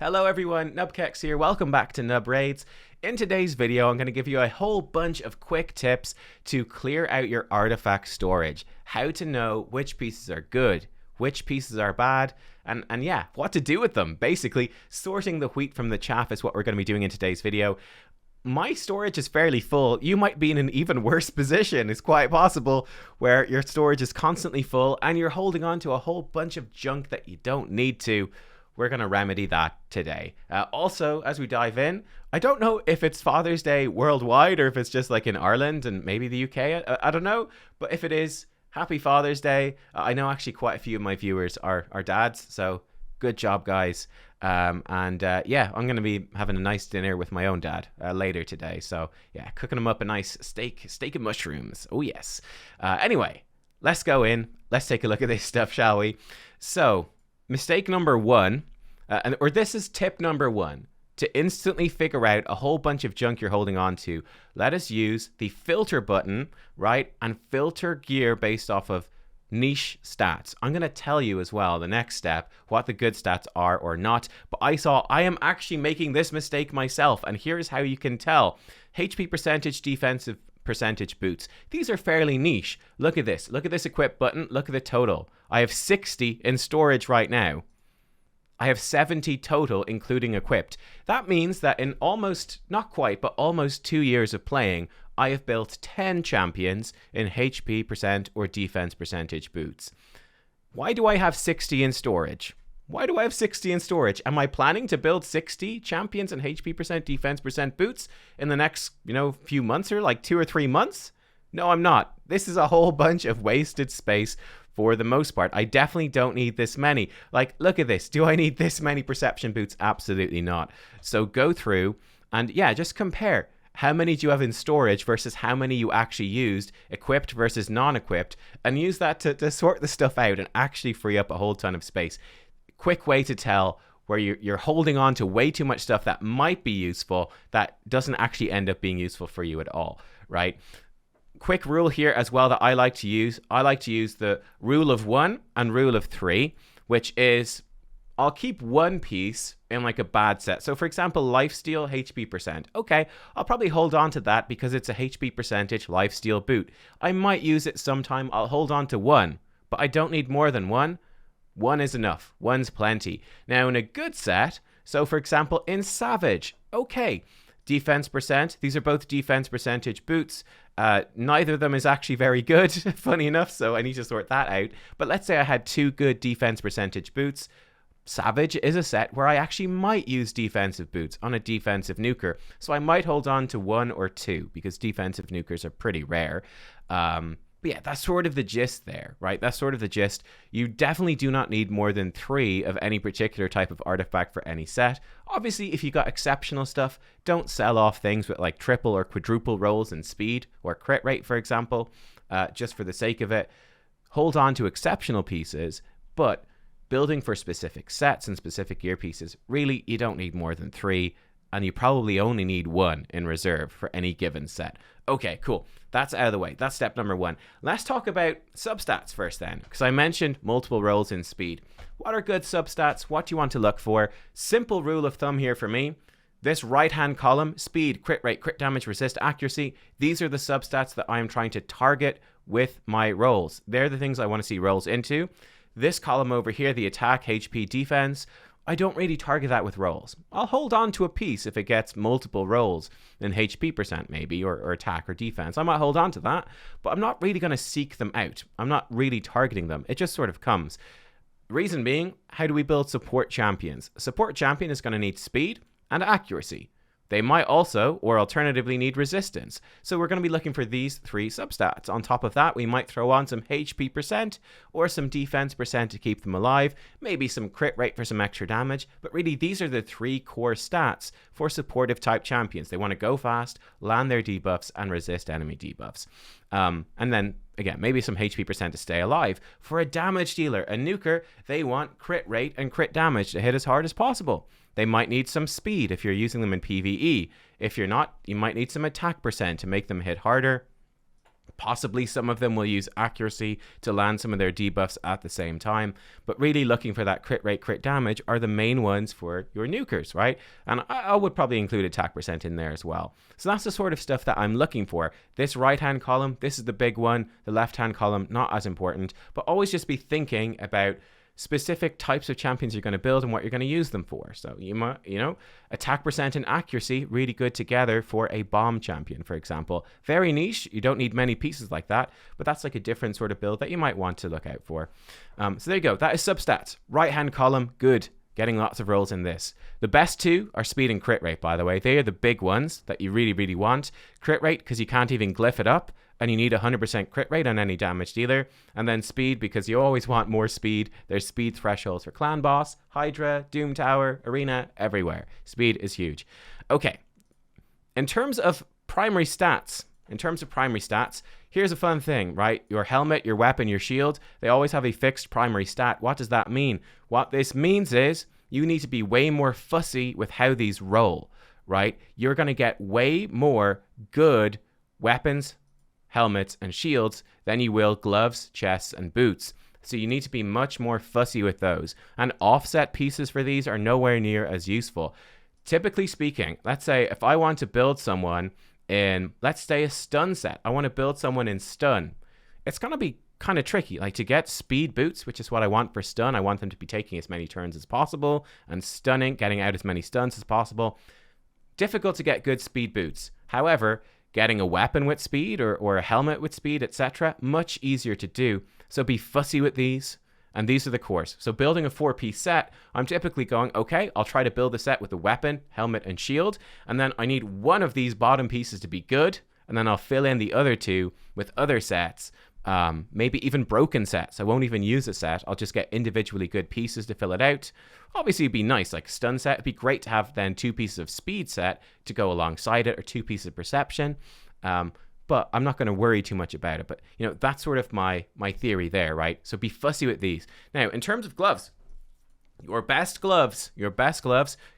Hello everyone, nubkeks here. Welcome back to Nub Raids. In today's video, I'm going to give you a whole bunch of quick tips to clear out your artifact storage. How to know which pieces are good, which pieces are bad, and yeah, what to do with them. Basically, sorting the wheat from the chaff is what we're going to be doing in today's video. My storage is fairly full. You might be in an even worse position. It's quite possible where your storage is constantly full and you're holding on to a whole bunch of junk that you don't need to. We're going to remedy that today. Also, as we dive in, I don't know if it's Father's Day worldwide or if it's just like in Ireland and maybe the UK. I don't know. But if it is, happy Father's Day. I know actually quite a few of my viewers are dads. So good job, guys. Yeah, I'm going to be having a nice dinner with my own dad later today. So yeah, cooking him up a nice steak and mushrooms. Oh, yes. Anyway, let's go in. Let's take a look at this stuff, shall we? So mistake number one, or this is tip number one, to instantly figure out a whole bunch of junk you're holding on to. Let us use the filter button, right? And filter gear based off of niche stats. I'm going to tell you as well, the next step, what the good stats are or not. But I am actually making this mistake myself. And here's how you can tell. HP percentage, defensive percentage boots. These are fairly niche. Look at this. Look at this equip button. Look at the total. I have 60 in storage right now. I have 70 total, including equipped. That means that in almost, not quite, but almost 2 years of playing, I have built 10 champions in HP percent or defense percentage boots. Why do I have 60 in storage? Why do I have 60 in storage? Am I planning to build 60 champions in HP percent, defense percent boots in the next, few months or like 2 or 3 months? No, I'm not. This is a whole bunch of wasted space for the most part. I definitely don't need this many. Like, look at this. Do I need this many perception boots? Absolutely not. So go through and yeah, just compare. How many do you have in storage versus how many you actually used, equipped versus non-equipped, and use that to sort the stuff out and actually free up a whole ton of space. Quick way to tell where you're holding on to way too much stuff that might be useful that doesn't actually end up being useful for you at all, right? Quick rule here as well that I like to use. I like to use the rule of 1 and rule of 3, which is I'll keep one piece in like a bad set. So for example, lifesteal HP percent. Okay, I'll probably hold on to that because it's a HP percentage lifesteal boot. I might use it sometime. I'll hold on to one, but I don't need more than one. One is enough. One's plenty. Now in a good set, so for example in Savage, okay, defense percent. These are both defense percentage boots. Neither of them is actually very good, funny enough, so I need to sort that out. But let's say I had 2 good defense percentage boots. Savage is a set where I actually might use defensive boots on a defensive nuker. So I might hold on to 1 or 2 because defensive nukers are pretty rare. But yeah, that's sort of the gist there, right? That's sort of the gist. You definitely do not need more than 3 of any particular type of artifact for any set. Obviously, if you got exceptional stuff, don't sell off things with like triple or quadruple rolls in speed or crit rate, for example, just for the sake of it. Hold on to exceptional pieces, but building for specific sets and specific gear pieces, really, you don't need more than 3. And you probably only need 1 in reserve for any given set. Okay, cool. That's out of the way. That's step number 1. Let's talk about substats first then, because I mentioned multiple rolls in speed. What are good substats? What do you want to look for? Simple rule of thumb here for me. This right-hand column, speed, crit rate, crit damage, resist, accuracy, these are the substats that I am trying to target with my rolls. They're the things I want to see rolls into. This column over here, the attack, HP, defense, I don't really target that with rolls. I'll hold on to a piece if it gets multiple rolls in HP percent maybe, or attack or defense. I might hold on to that, but I'm not really going to seek them out. I'm not really targeting them. It just sort of comes. Reason being, how do we build support champions? A support champion is going to need speed and accuracy. They might also, or alternatively, need resistance. So we're going to be looking for these 3 substats. On top of that, we might throw on some HP percent or some defense percent to keep them alive, maybe some crit rate for some extra damage. But really, these are the 3 core stats for supportive type champions. They want to go fast, land their debuffs, and resist enemy debuffs. And then, again, maybe some HP percent to stay alive. For a damage dealer, a nuker, they want crit rate and crit damage to hit as hard as possible. They might need some speed if you're using them in PvE. If you're not, you might need some attack percent to make them hit harder. Possibly some of them will use accuracy to land some of their debuffs at the same time, but really looking for that crit rate, crit damage are the main ones for your nukers, right? And I would probably include attack percent in there as well. So that's the sort of stuff that I'm looking for. This right-hand column, this is the big one. The left-hand column, not as important, but always just be thinking about specific types of champions you're going to build and what you're going to use them for. So you might, attack percent and accuracy really good together for a bomb champion, for example. Very niche. You don't need many pieces like that, but that's like a different sort of build that you might want to look out for. So there you go. That is substats. Right hand column, good. Getting lots of rolls in this. The best two are speed and crit rate, by the way. They are the big ones that you really, really want. Crit rate, because you can't even glyph it up, and you need 100% crit rate on any damage dealer. And then speed, because you always want more speed. There's speed thresholds for Clan Boss, Hydra, Doom Tower, Arena, everywhere. Speed is huge. Okay. In terms of primary stats, here's a fun thing, right? Your helmet, your weapon, your shield, they always have a fixed primary stat. What does that mean? What this means is you need to be way more fussy with how these roll, right? You're going to get way more good weapons, helmets, and shields than you will gloves, chests, and boots. So you need to be much more fussy with those. And offset pieces for these are nowhere near as useful. Typically speaking, let's say if I want to build someone in, let's say, a stun set. I want to build someone in stun. It's going to be kind of tricky. Like to get speed boots, which is what I want for stun. I want them to be taking as many turns as possible and stunning, getting out as many stuns as possible. Difficult to get good speed boots. However, getting a weapon with speed or a helmet with speed, etc., much easier to do. So be fussy with these. And these are the cores. So building a 4-piece set, I'm typically going, okay, I'll try to build a set with a weapon, helmet, and shield. And then I need one of these bottom pieces to be good. And then I'll fill in the other two with other sets. Maybe even broken sets. I won't even use a set. I'll just get individually good pieces to fill it out. Obviously, it'd be nice, like stun set. It'd be great to have then 2 pieces of speed set to go alongside it, or 2 pieces of perception. But I'm not going to worry too much about it. But, that's sort of my theory there, right? So be fussy with these. Now, in terms of gloves, your best gloves,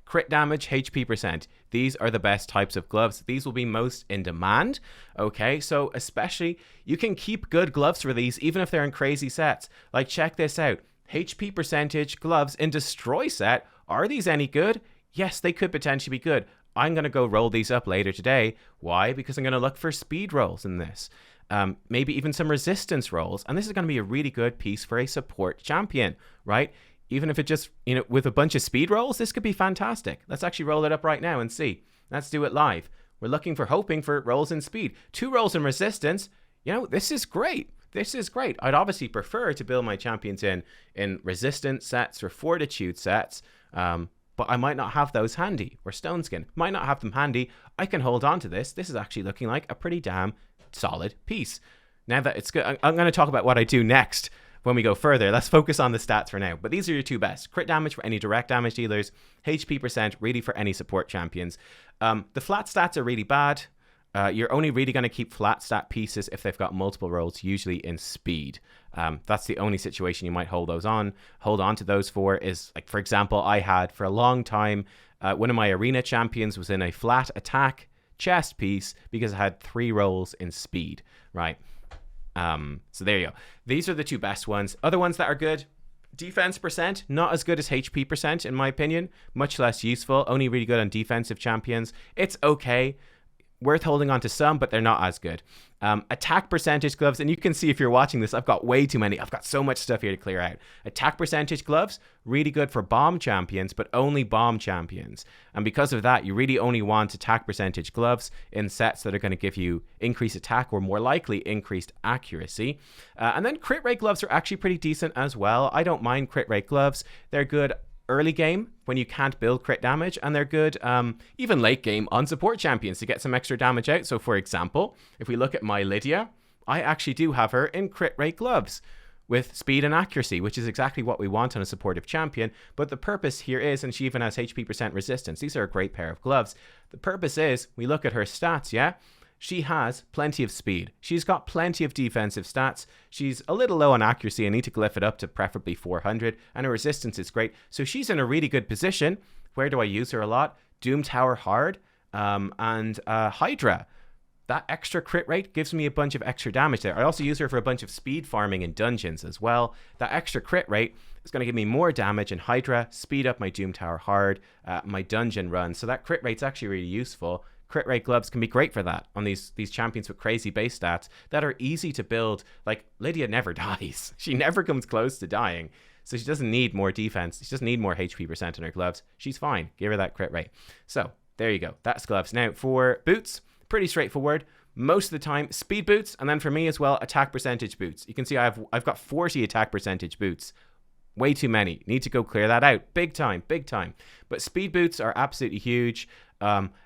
crit damage, HP percent. These are the best types of gloves. These will be most in demand. Okay, so especially, you can keep good gloves for these, even if they're in crazy sets. Like, check this out. HP percentage gloves in Destroy set. Are these any good? Yes, they could potentially be good. I'm going to go roll these up later today. Why? Because I'm going to look for speed rolls in this. Maybe even some resistance rolls. And this is going to be a really good piece for a support champion, right? Even if it just, with a bunch of speed rolls, this could be fantastic. Let's actually roll it up right now and see. Let's do it live. We're hoping for rolls in speed. 2 rolls in resistance. This is great. This is great. I'd obviously prefer to build my champions in resistance sets or fortitude sets. But I might not have those handy, or stone skin. Might not have them handy. I can hold on to this. This is actually looking like a pretty damn solid piece. Now that it's good, I'm going to talk about what I do next when we go further. Let's focus on the stats for now. But these are your 2 best. Crit damage for any direct damage dealers. HP percent really for any support champions. The flat stats are really bad. You're only really going to keep flat stat pieces if they've got multiple rolls, usually in speed. That's the only situation you might hold on to those for. Is, like, for example, I had for a long time, one of my arena champions was in a flat attack chest piece because it had 3 rolls in speed, right? So there you go. These are the 2 best ones. Other ones that are good: defense percent, not as good as HP percent in my opinion. Much less useful. Only really good on defensive champions. It's okay. Worth holding on to some, but they're not as good. Attack percentage gloves, and you can see if you're watching this, I've got way too many. I've got so much stuff here to clear out. Attack percentage gloves, really good for bomb champions, but only bomb champions. And because of that, you really only want attack percentage gloves in sets that are going to give you increased attack or more likely increased accuracy. And then crit rate gloves are actually pretty decent as well. I don't mind crit rate gloves. They're good early game when you can't build crit damage, and they're good even late game on support champions to get some extra damage out. So for example, if we look at my Lydia, I actually do have her in crit rate gloves with speed and accuracy, which is exactly what we want on a supportive champion. But the purpose here is, and she even has HP percent resistance. These are a great pair of gloves. The purpose is, we look at her stats, yeah? She has plenty of speed. She's got plenty of defensive stats. She's a little low on accuracy. I need to glyph it up to preferably 400. And her resistance is great. So she's in a really good position. Where do I use her a lot? Doom Tower hard and Hydra. that extra crit rate gives me a bunch of extra damage there. I also use her for a bunch of speed farming in dungeons as well. That extra crit rate is going to give me more damage in Hydra, speed up my Doom Tower hard, my dungeon run. So that crit rate's actually really useful. Crit rate gloves can be great for that on these champions with crazy base stats that are easy to build. Like, Lydia never dies. She never comes close to dying. So she doesn't need more defense. She doesn't need more HP percent in her gloves. She's fine. Give her that crit rate. So there you go. That's gloves. Now for boots, pretty straightforward. Most of the time, speed boots, and then for me as well, attack percentage boots. You can see I've got 40 attack percentage boots. Way too many. Need to go clear that out. Big time, big time. But speed boots are absolutely huge.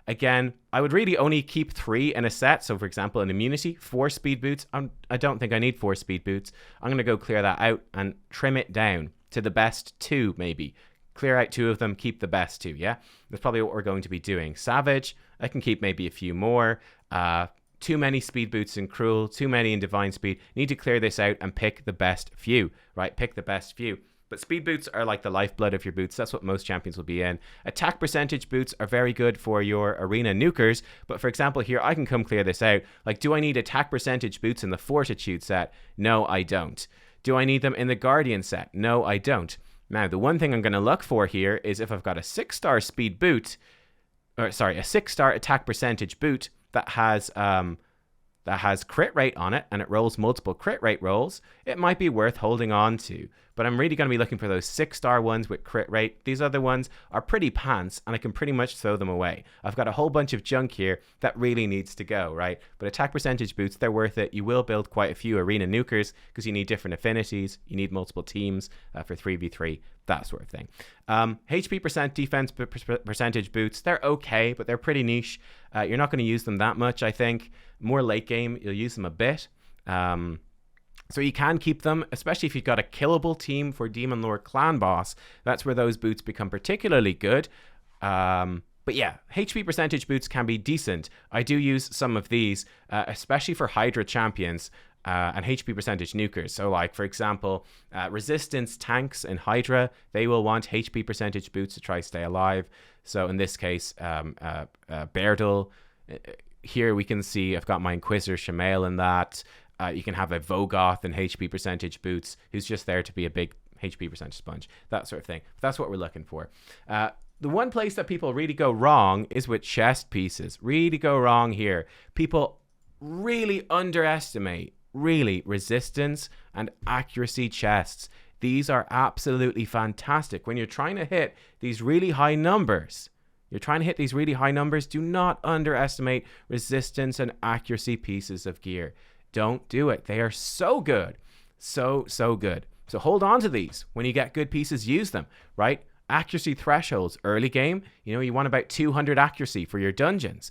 Again, I would really only keep 3 in a set. So for example, in immunity, 4 speed boots. I don't think I need 4 speed boots. I'm going to go clear that out and trim it down to the best 2 maybe. Clear out 2 of them, keep the best 2, yeah? That's probably what we're going to be doing. Savage, I can keep maybe a few more. Too many speed boots in Cruel, too many in Divine Speed. Need to clear this out and pick the best few, right? Pick the best few. But speed boots are like the lifeblood of your boots. That's what most champions will be in. Attack percentage boots are very good for your arena nukers. But for example, here, I can come clear this out. Like, do I need attack percentage boots in the Fortitude set? No, I don't. Do I need them in the Guardian set? No, I don't. Now, the one thing I'm going to look for here is if I've got a 6-star speed boot, or sorry, a 6-star attack percentage boot that has crit rate on it and it rolls multiple crit rate rolls, it might be worth holding on to. But I'm really going to be looking for those 6-star ones with crit rate. These other ones are pretty pants and I can pretty much throw them away. I've got a whole bunch of junk here that really needs to go, right? But attack percentage boots, they're worth it. You will build quite a few arena nukers because you need different affinities. You need multiple teams for 3v3, that sort of thing. HP percent, defense percentage boots, they're okay, but they're pretty niche. You're not going to use them that much, I think. More late game, you'll use them a bit. So you can keep them, especially if you've got a killable team for Demon Lord Clan Boss. That's where those boots become particularly good. But yeah, HP percentage boots can be decent. I do use some of these, especially for Hydra champions and HP percentage nukers. So like, for example, resistance tanks in Hydra, they will want HP percentage boots to try stay alive. So in this case, Berdal, here we can see I've got my Inquisitor Shamail in that. You can have a Vogoth and HP percentage boots who's just there to be a big HP percentage sponge, that sort of thing. That's what we're looking for. The one place that people really go wrong is with chest pieces. Really go wrong here. People really underestimate, resistance and accuracy chests. These are absolutely fantastic. When you're trying to hit these really high numbers, do not underestimate resistance and accuracy pieces of gear. Don't do it. They are so good. So good. So hold on to these. When you get good pieces, use them, right? Accuracy thresholds. Early game, you want about 200 accuracy for your dungeons.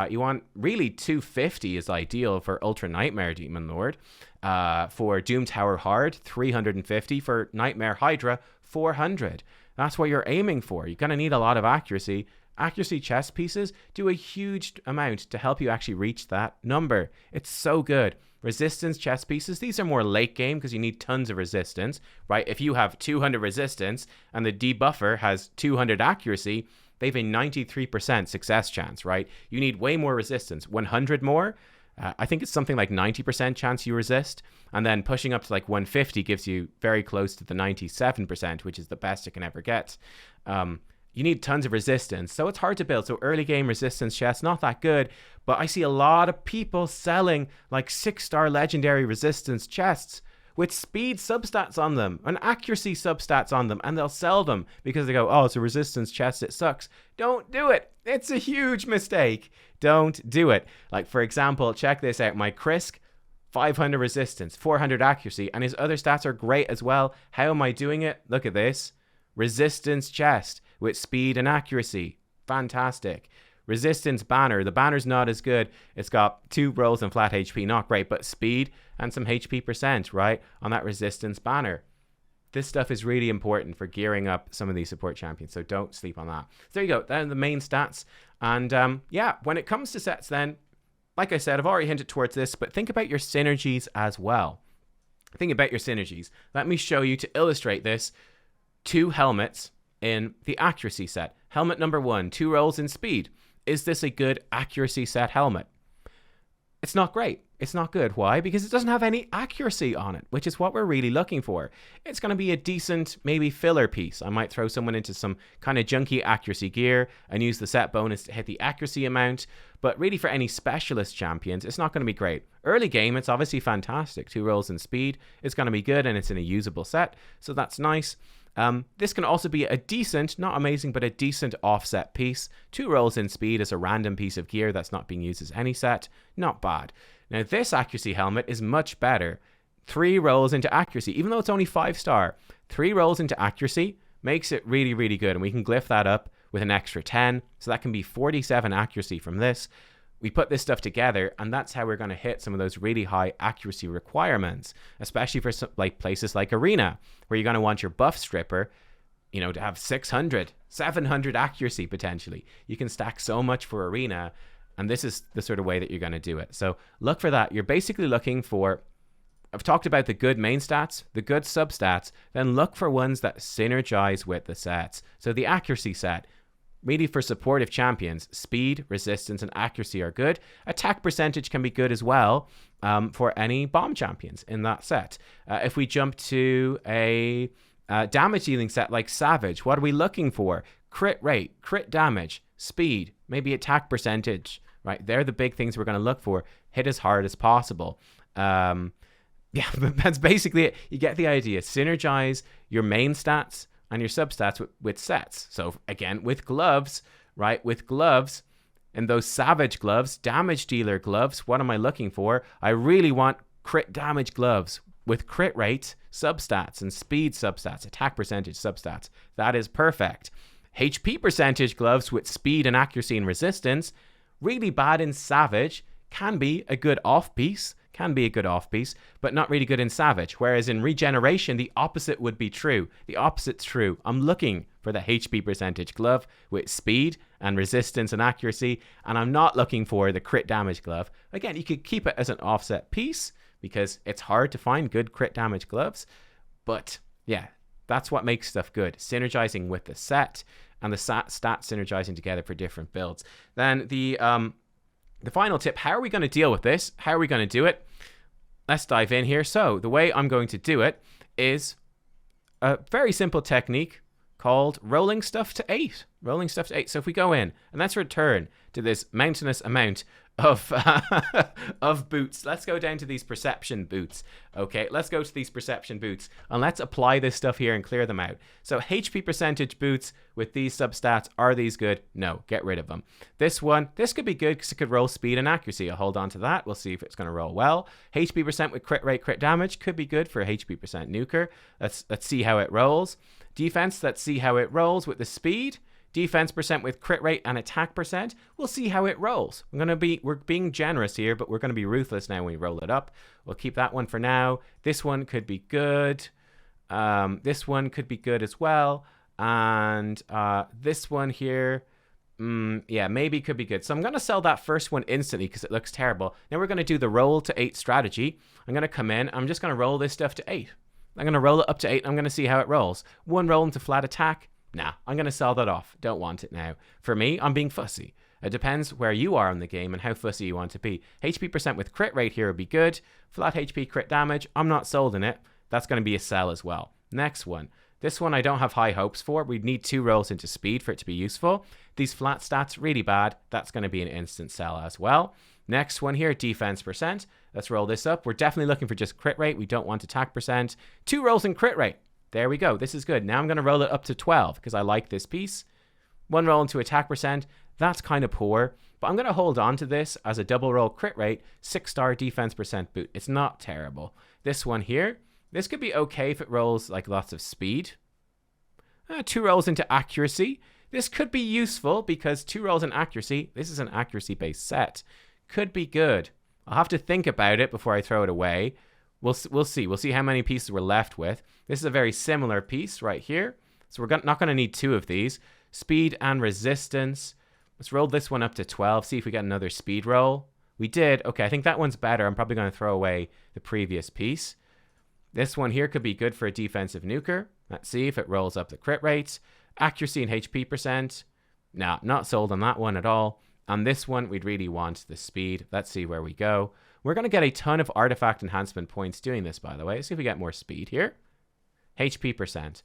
You want really 250 is ideal for Ultra Nightmare Demon Lord. For Doom Tower Hard, 350. For Nightmare Hydra, 400. That's what you're aiming for. You're going to need a lot of accuracy. Accuracy chest pieces do a huge amount to help you actually reach that number. It's so good. Resistance chest pieces, these are more late game because you need tons of resistance, right? If you have 200 resistance and the debuffer has 200 accuracy, they have a 93% success chance, right? You need way more resistance. 100 more, I think it's something like 90% chance you resist. And then pushing up to like 150 gives you very close to the 97%, which is the best it can ever get. You need tons of resistance, so it's hard to build. So early game resistance chests, not that good, but I see a lot of people selling like 6-star legendary resistance chests with speed substats on them and accuracy substats on them, and they'll sell them because they go, oh, it's a resistance chest, it sucks. Don't do it. It's a huge mistake. Don't do it. Like, for example, check this out. My Krisk, 500 resistance, 400 accuracy, and his other stats are great as well. How am I doing it? Look at this. Resistance chest with speed and accuracy. Fantastic. Resistance banner. The banner's not as good. It's got 2 rolls and flat HP. Not great, but speed and some HP percent, right? On that resistance banner. This stuff is really important for gearing up some of these support champions, so don't sleep on that. So there you go. They're the main stats. And yeah, when it comes to sets then, like I said, I've already hinted towards this, but think about your synergies as well. Think about your synergies. Let me show you to illustrate this. 2 helmets in the accuracy set. Helmet number 1, 2 rolls in speed. Is this a good accuracy set helmet? it's not great. It's not good. Why? Because it doesn't have any accuracy on it, which is what we're really looking for. It's going to be a decent, maybe filler piece. I might throw someone into some kind of junky accuracy gear and use the set bonus to hit the accuracy amount. But really for any specialist champions, it's not going to be great. Early game, it's obviously fantastic. 2 rolls in speed. It's going to be good and it's in a usable set. So that's nice. This can also be a decent, not amazing, but a decent offset piece. 2 rolls in speed as a random piece of gear that's not being used as any set. Not bad. Now, this accuracy helmet is much better. 3 rolls into accuracy, even though it's only 5-star. 3 rolls into accuracy makes it really, really good. And we can glyph that up with an extra 10. So that can be 47 accuracy from this. We put this stuff together, and that's how we're going to hit some of those really high accuracy requirements, especially for like places like Arena, where you're going to want your buff stripper, you know, to have 600, 700 accuracy potentially. You can stack so much for Arena, and this is the sort of way that you're going to do it. So look for that. You're basically looking for, I've talked about the good main stats, the good substats, then look for ones that synergize with the sets. So the accuracy set, really for supportive champions, speed, resistance, and accuracy are good. Attack percentage can be good as well for any bomb champions in that set. If we jump to a damage dealing set like Savage, what are we looking for? Crit rate, crit damage, speed, maybe attack percentage, right? They're the big things we're going to look for. Hit as hard as possible. Yeah, but that's basically it. You get the idea. Synergize your main stats and your substats with sets. So again, with gloves, right? With gloves and those Savage gloves, damage dealer gloves, what am I looking for? I really want crit damage gloves with crit rate substats and speed substats, attack percentage substats. That is perfect. HP percentage gloves with speed and accuracy and resistance, really bad in Savage, can be a good off piece. But not really good in Savage. Whereas in Regeneration, the opposite would be true. The opposite's true. I'm looking for the HP percentage glove with speed and resistance and accuracy, and I'm not looking for the crit damage glove. Again, you could keep it as an offset piece because it's hard to find good crit damage gloves. But yeah, that's what makes stuff good. Synergizing with the set and the stats synergizing together for different builds. Then the final tip, how are we going to deal with this? How are we going to do it? Let's dive in here. So the way I'm going to do it is a very simple technique called rolling stuff to 8. Rolling stuff to 8. So if we go in and let's return to this mountainous amount of of boots. Let's go down to these perception boots. Okay, let's go to these perception boots and let's apply this stuff here and clear them out. So HP percentage boots with these substats, are these good? No, get rid of them. This one, this could be good because it could roll speed and accuracy. I'll hold on to that. We'll see if it's going to roll well. HP percent with crit rate, crit damage could be good for a HP percent nuker. Let's see how it rolls. Defense, let's see how it rolls with the speed. Defense percent with crit rate and attack percent. We'll see how it rolls. We're being generous here, but we're going to be ruthless now when we roll it up. We'll keep that one for now. This one could be good. This one could be good as well. And this one here, yeah, maybe could be good. So I'm going to sell that first one instantly because it looks terrible. Now we're going to do the roll to 8 strategy. I'm going to come in. I'm just going to roll this stuff to 8. I'm going to roll it up to 8. I'm going to see how it rolls. 1 roll into flat attack. Nah, I'm going to sell that off. Don't want it now. For me, I'm being fussy. It depends where you are in the game and how fussy you want to be. HP percent with crit rate here would be good. Flat HP crit damage, I'm not sold in it. That's going to be a sell as well. Next one. This one I don't have high hopes for. We'd need 2 rolls into speed for it to be useful. These flat stats, really bad. That's going to be an instant sell as well. Next one here, defense percent. Let's roll this up. We're definitely looking for just crit rate. We don't want attack percent. 2 rolls in crit rate. There we go. This is good. Now I'm going to roll it up to 12 because I like this piece. 1 roll into attack percent. That's kind of poor, but I'm going to hold on to this as a double roll crit rate, 6-star defense percent boot. It's not terrible. This one here, this could be okay if it rolls like lots of speed. 2 rolls into accuracy. This could be useful because 2 rolls in accuracy, this is an accuracy-based set, could be good. I'll have to think about it before I throw it away. We'll see. We'll see how many pieces we're left with. This is a very similar piece right here. So we're not going to need 2 of these. Speed and resistance. Let's roll this one up to 12. See if we get another speed roll. We did. Okay, I think that one's better. I'm probably going to throw away the previous piece. This one here could be good for a defensive nuker. Let's see if it rolls up the crit rates. Accuracy and HP percent. Nah, not sold on that one at all. On this one, we'd really want the speed. Let's see where we go. We're going to get a ton of artifact enhancement points doing this, by the way. See if we get more speed here. HP percent.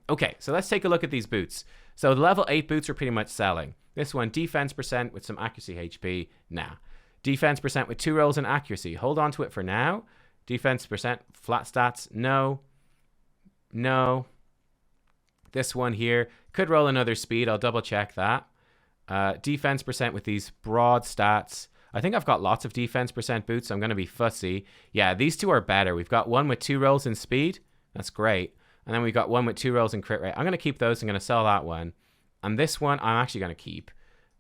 Okay, so let's take a look at these boots. So the level 8 boots are pretty much selling. This one, defense percent with some accuracy HP. Nah. Defense percent with 2 rolls and accuracy. Hold on to it for now. Defense percent, flat stats. No. No. This one here could roll another speed. I'll double check that. Defense percent with these broad stats. I think I've got lots of defense percent boots, so I'm going to be fussy. Yeah, these two are better. We've got one with 2 rolls in speed. That's great. And then we've got one with 2 rolls in crit rate. I'm going to keep those. I'm going to sell that one. And this one, I'm actually going to keep.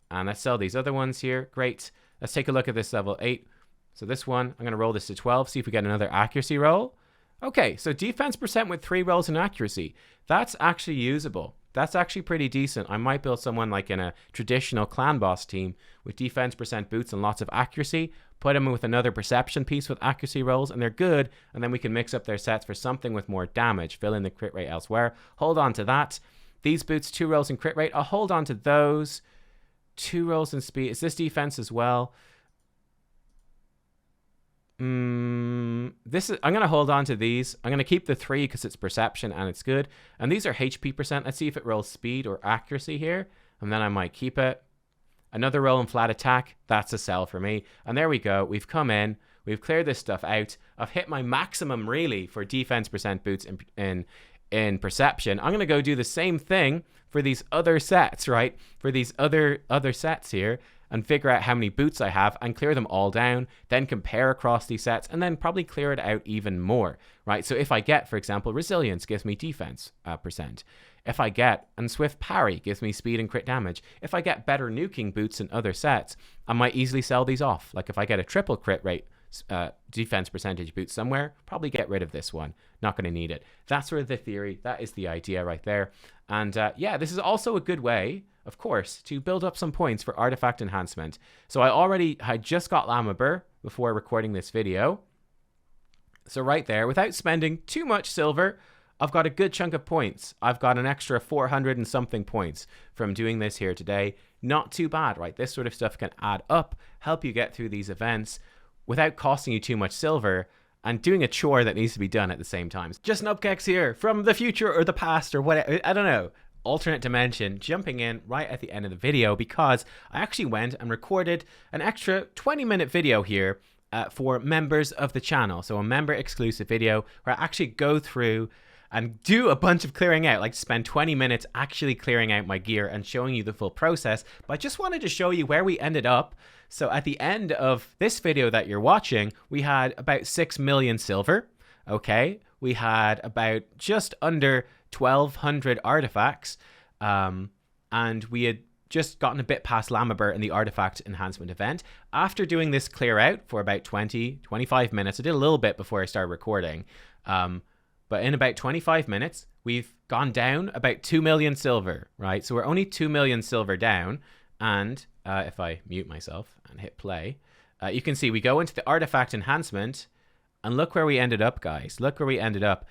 And let's sell these other ones here. Great. Let's take a look at this level 8. So this one, I'm going to roll this to 12. See if we get another accuracy roll. Okay, so defense percent with 3 rolls in accuracy. That's actually usable. That's actually pretty decent. I might build someone like in a traditional clan boss team with defense percent boots and lots of accuracy. Put them with another perception piece with accuracy rolls, and they're good. And then we can mix up their sets for something with more damage. Fill in the crit rate elsewhere. Hold on to that. These boots, 2 rolls in crit rate. I'll hold on to those. 2 rolls in speed. Is this defense as well? I'm going to hold on to these. I'm going to keep the 3 because it's perception and it's good. And these are HP percent. Let's see if it rolls speed or accuracy here. And then I might keep it. Another roll in flat attack. That's a sell for me. And there we go. We've come in. We've cleared this stuff out. I've hit my maximum really for defense percent boots in perception. I'm going to go do the same thing for these other sets, right? For these other sets here. And figure out how many boots I have and clear them all down, then compare across these sets, and then probably clear it out even more, right? So if I get, for example, resilience gives me defense percent. If I get, and swift parry gives me speed and crit damage. If I get better nuking boots in other sets, I might easily sell these off. Like if I get a triple crit rate defense percentage boot somewhere, probably get rid of this one. Not going to need it. That's sort of the theory. That is the idea right there. And yeah, this is also a good way, of course, to build up some points for artifact enhancement. So I had just got Lamabur before recording this video. So right there, without spending too much silver, I've got a good chunk of points. I've got an extra 400 and something points from doing this here today. Not too bad, right? This sort of stuff can add up, help you get through these events without costing you too much silver and doing a chore that needs to be done at the same time. Just nubkeks here from the future or the past or whatever. I don't know. Alternate dimension, jumping in right at the end of the video because I actually went and recorded an extra 20-minute video here for members of the channel. So a member exclusive video where I actually go through and do a bunch of clearing out, like spend 20 minutes actually clearing out my gear and showing you the full process. But I just wanted to show you where we ended up. So at the end of this video that you're watching, we had about 6 million silver. Okay, we had about just under 1,200 artifacts, and we had just gotten a bit past Lamabur in the artifact enhancement event. After doing this clear out for about 20-25 minutes, I did a little bit before I started recording, but in about 25 minutes, we've gone down about 2 million silver, right? So we're only 2 million silver down, and if I mute myself and hit play, you can see we go into the artifact enhancement, and look where we ended up, guys. Look where we ended up.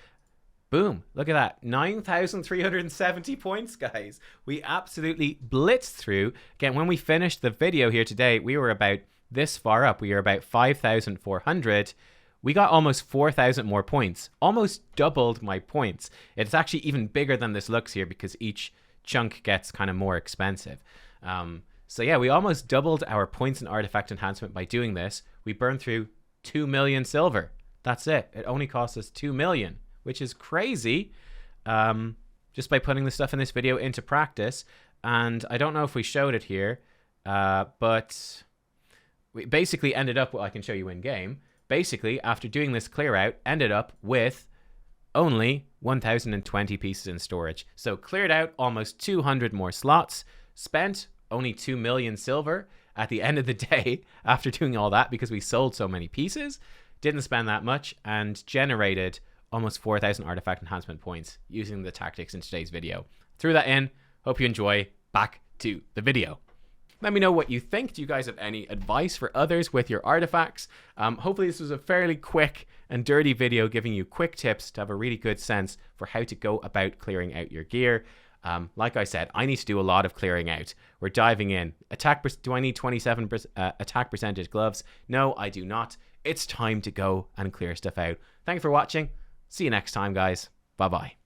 Boom. Look at that. 9,370 points, guys. We absolutely blitzed through. Again, when we finished the video here today, we were about this far up. We were about 5,400. We got almost 4,000 more points. Almost doubled my points. It's actually even bigger than this looks here because each chunk gets kind of more expensive. So yeah, we almost doubled our points and artifact enhancement by doing this. We burned through 2 million silver. That's it. It only cost us 2 million. Which is crazy, just by putting the stuff in this video into practice. And I don't know if we showed it here, but we basically ended up, well, I can show you in game. Basically, after doing this clear out, ended up with only 1,020 pieces in storage. So cleared out almost 200 more slots, spent only 2 million silver at the end of the day after doing all that because we sold so many pieces, didn't spend that much, and generated almost 4,000 artifact enhancement points using the tactics in today's video. Threw that in. Hope you enjoy. Back to the video. Let me know what you think. Do you guys have any advice for others with your artifacts? Hopefully this was a fairly quick and dirty video giving you quick tips to have a really good sense for how to go about clearing out your gear. Like I said, I need to do a lot of clearing out. We're diving in. Do I need 27 attack percentage gloves? No, I do not. It's time to go and clear stuff out. Thank you for watching. See you next time, guys. Bye-bye.